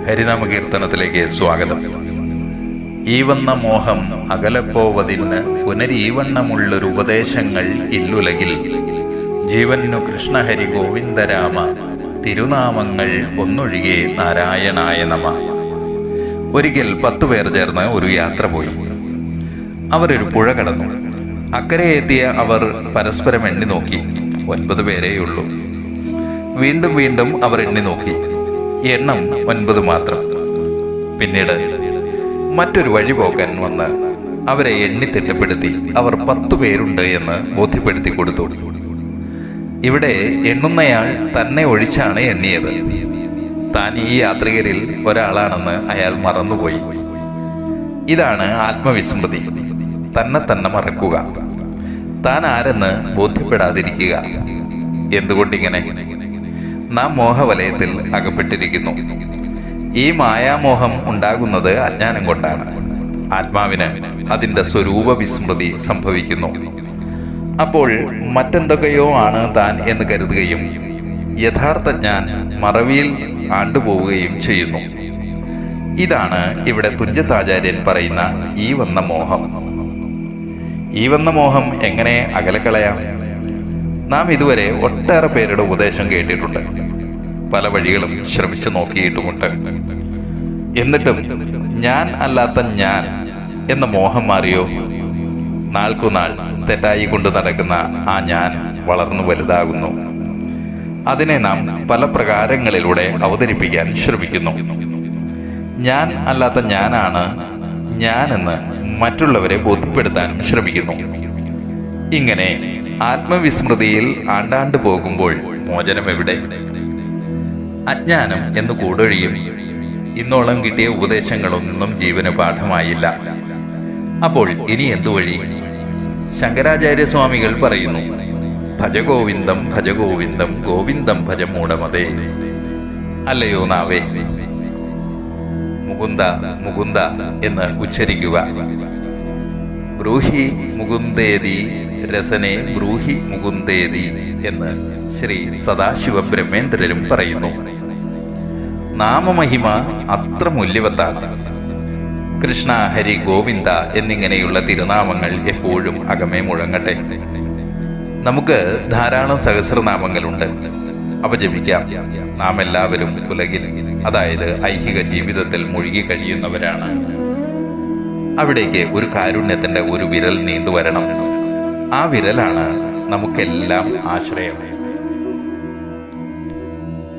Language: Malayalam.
ഹരിനാമ കീർത്തനത്തിലേക്ക് സ്വാഗതം. ഈവന്ന മോഹം അകലപ്പോവതിന് പുനരീവണ്ണമുള്ളൊരു ഉപദേശങ്ങൾ ഇല്ലുലകിൽ ജീവന്നു കൃഷ്ണഹരി ഗോവിന്ദരാമ തിരുനാമങ്ങൾ ഒന്നൊഴികെ നാരായണായ നമ. ഒരിക്കൽ 10 പേർ ചേർന്ന് ഒരു യാത്ര പോയി. അവരൊരു പുഴ കടന്നു. അക്കരെ എത്തിയ അവർ പരസ്പരം എണ്ണി നോക്കി. 9 പേരേയുള്ളൂ. വീണ്ടും വീണ്ടും അവർ എണ്ണി നോക്കി. എണ്ണം 9 മാത്രം. പിന്നീട് മറ്റൊരു വഴി പോകാൻ വന്ന് അവരെ എണ്ണി തിട്ടപ്പെടുത്തി അവർ 10 പേരുണ്ട് എന്ന് ബോധ്യപ്പെടുത്തി കൊടുത്തു. ഇവിടെ എണ്ണുന്നയാൾ തന്നെ ഒഴിച്ചാണ് എണ്ണിയത്. താൻ ഈ യാത്രികരിൽ ഒരാളാണെന്ന് അയാൾ മറന്നുപോയി. ഇതാണ് ആത്മവിസ്മൃതി. തന്നെ മറക്കുക, താൻ ആരെന്ന് ബോധ്യപ്പെടാതിരിക്കുക. എന്തുകൊണ്ടിങ്ങനെ? നാം മോഹവലയത്തിൽ അകപ്പെട്ടിരിക്കുന്നു. ഈ മായാമോഹം ഉണ്ടാകുന്നത് അജ്ഞാനം കൊണ്ടാണ്. ആത്മാവിന് അതിൻ്റെ സ്വരൂപ വിസ്മൃതി സംഭവിക്കുന്നു. അപ്പോൾ മറ്റെന്തൊക്കെയോ ആണ് താൻ എന്ന് കരുതുകയും യഥാർത്ഥ ഞാൻ മറവിയിൽ ആണ്ടുപോവുകയും ചെയ്യുന്നു. ഇതാണ് ഇവിടെ തുഞ്ചത്താചാര്യൻ പറയുന്ന ഈ വന്ന മോഹം. ഈ വന്ന മോഹം എങ്ങനെ അകലക്കളയാം? നാം ഇതുവരെ ഒട്ടേറെ പേരുടെ ഉപദേശം കേട്ടിട്ടുണ്ട്. പല വഴികളും ശ്രമിച്ചു നോക്കിയിട്ടുമുണ്ട്. എന്നിട്ടും ഞാൻ അല്ലാത്ത ഞാൻ എന്ന മോഹം മാറിയോ? നാൾക്കുനാൾ തെറ്റായി കൊണ്ട് നടക്കുന്ന ആ ഞാൻ വളർന്നു വലുതാകുന്നു. അതിനെ നാം പല പ്രകാരങ്ങളിലൂടെ അവതരിപ്പിക്കാൻ ശ്രമിക്കുന്നു. ഞാൻ അല്ലാത്ത ഞാനാണ് ഞാനെന്ന് മറ്റുള്ളവരെ ബോധ്യപ്പെടുത്താനും ശ്രമിക്കുന്നു. ഇങ്ങനെ ആത്മവിസ്മൃതിയിൽ ആണ്ടാണ്ട് പോകുമ്പോൾ മോചനം എവിടെ? അജ്ഞാനം എന്ന് കൂടൊഴിയും. ഇന്നോളം കിട്ടിയ ഉപദേശങ്ങളൊന്നും ജീവന് പാഠമായില്ല. അപ്പോൾ ഇനി എന്തു വഴി? ശങ്കരാചാര്യസ്വാമികൾ പറയുന്നു, ഭജഗോവിന്ദം ഭജഗോവിന്ദം ഗോവിന്ദം ഭജ മൂഢമതേ. അല്ലയോ നാവേ, മുകുന്ദ മുകുന്ദ എന്ന് ഉച്ചരിക്കുക. ബ്രൂഹി മുകുന്ദേതി രസനെ ബ്രൂഹി മുകുന്ദേതി എന്ന് ശ്രീ സദാശിവ ബ്രഹ്മേന്ദ്രരും പറയുന്നു. നാമമഹിമ അത്ര മൂല്യവത്താണ്. കൃഷ്ണ, ഹരി, ഗോവിന്ദ എന്നിങ്ങനെയുള്ള തിരുനാമങ്ങൾ എപ്പോഴും അകമേ മുഴങ്ങട്ടെ. നമുക്ക് ധാരാളം സഹസ്രനാമങ്ങളുണ്ട്. അവ ജപിക്കാം. നാം എല്ലാവരും ഉലകിൽ, അതായത് ഐഹിക ജീവിതത്തിൽ മുഴുകി കഴിയുന്നവരാണ്. അവിടേക്ക് ഒരു കാരുണ്യത്തിന്റെ ഒരു വിരൽ നീണ്ടുവരണം. ആ വിരലാണ് നമുക്കെല്ലാം ആശ്രയം.